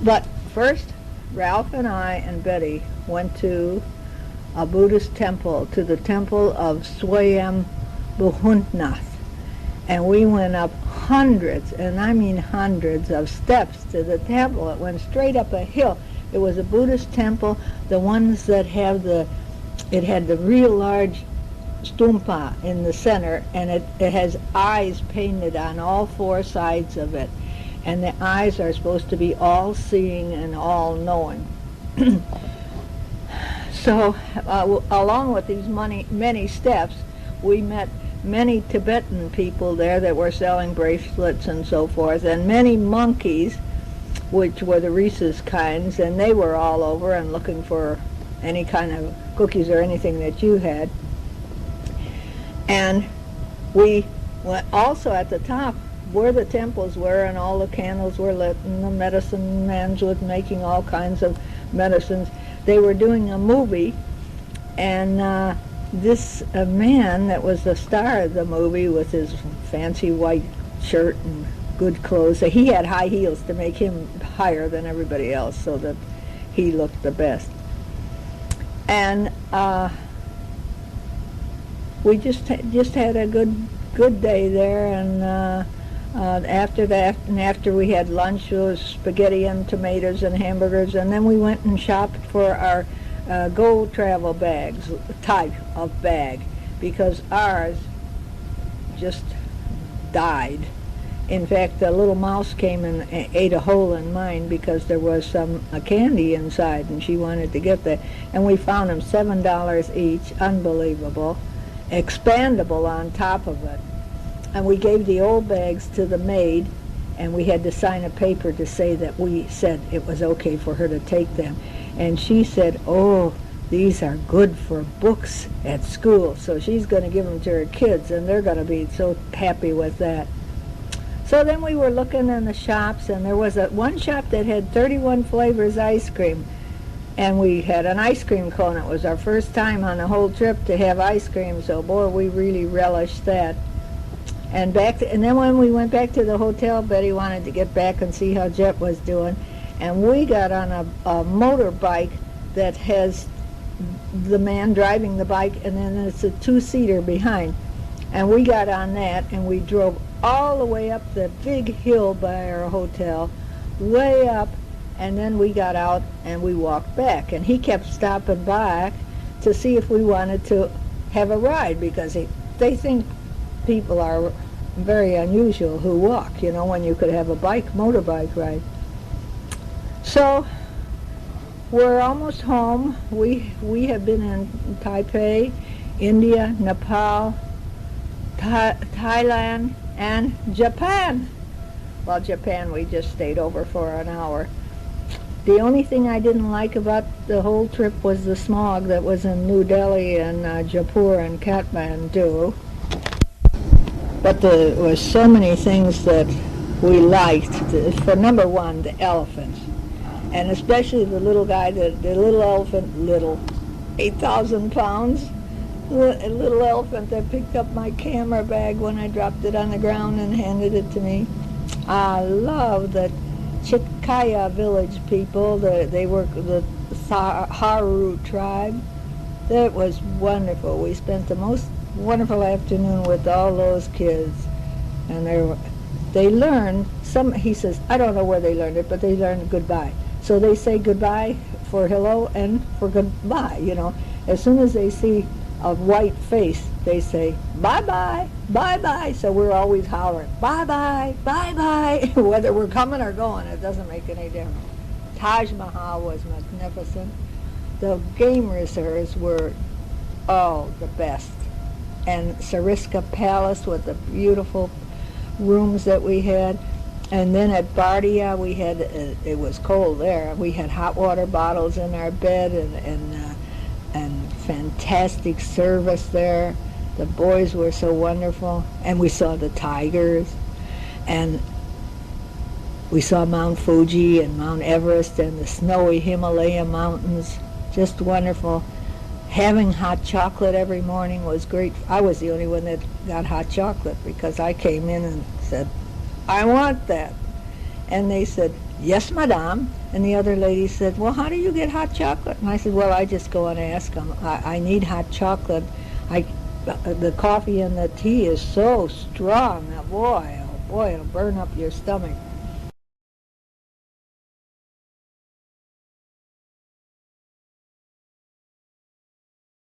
But first, Ralph and I and Betty went to a Buddhist temple, to the temple of Swayam Buhuntnath. And we went up hundreds, and I mean hundreds, of steps to the temple. It went straight up a hill. It was a Buddhist temple, the ones that have it had the real large stumpa in the center, and it has eyes painted on all four sides of it. And the eyes are supposed to be all-seeing and all-knowing. So, along with these many steps, we met many Tibetan people there that were selling bracelets and so forth, and many monkeys, which were the rhesus kinds, and they were all over and looking for any kind of cookies or anything that you had. And we went also at the top where the temples were, and all the candles were lit, and the medicine mans was making all kinds of medicines. They were doing a movie, and this man that was the star of the movie with his fancy white shirt and good clothes, he had high heels to make him higher than everybody else so that he looked the best. And we just had a good day there, and after that, and after we had lunch, it was spaghetti and tomatoes and hamburgers, and then we went and shopped for our Go Travel bags, type of bag, because ours just died. In fact, the little mouse came and ate a hole in mine because there was some candy inside, and she wanted to get that. And we found them $7 each, unbelievable, expandable on top of it. And we gave the old bags to the maid, and we had to sign a paper to say that we said it was okay for her to take them. And she said, oh, these are good for books at school. So she's going to give them to her kids, and they're going to be so happy with that. So then we were looking in the shops, and there was one shop that had 31 flavors ice cream. And we had an ice cream cone. It was our first time on the whole trip to have ice cream, so boy, we really relished that. And then when we went back to the hotel, Betty wanted to get back and see how Jet was doing. And we got on a motorbike that has the man driving the bike, and then it's a two-seater behind. And we got on that, and we drove all the way up the big hill by our hotel, way up, and then we got out and we walked back. And he kept stopping by to see if we wanted to have a ride, because they think people are very unusual who walk, you know, when you could have a motorbike ride. So we're almost home. We have been in Taipei, India, Nepal, Thailand, and Japan. Well, Japan we just stayed over for an hour. The only thing I didn't like about the whole trip was the smog that was in New Delhi and Jaipur and Kathmandu. But there was so many things that we liked. For number one, the elephants. And especially the little guy, the little elephant, 8,000 pounds, a little elephant that picked up my camera bag when I dropped it on the ground and handed it to me. I love the Chitkaya village people. They were the Haru tribe. That was wonderful. We spent the most wonderful afternoon with all those kids, and they learned some. He says, I don't know where they learned it, but they learned goodbye. So they say goodbye for hello and for goodbye. You know, as soon as they see a white face, they say bye bye, bye bye. So we're always hollering bye bye, bye bye, whether we're coming or going. It doesn't make any difference. Taj Mahal was magnificent. The game reserves were the best. And Sariska Palace with the beautiful rooms that we had. And then at Bardia, we had, it was cold there, we had hot water bottles in our bed, and fantastic service there. The boys were so wonderful. And we saw the tigers. And we saw Mount Fuji and Mount Everest and the snowy Himalaya mountains. Just wonderful. Having hot chocolate every morning was great. I was the only one that got hot chocolate because I came in and said, I want that. And they said, yes, madame. And the other lady said, well, how do you get hot chocolate? And I said, well, I just go and ask them. I need hot chocolate. The coffee and the tea is so strong. Boy, oh boy, it'll burn up your stomach.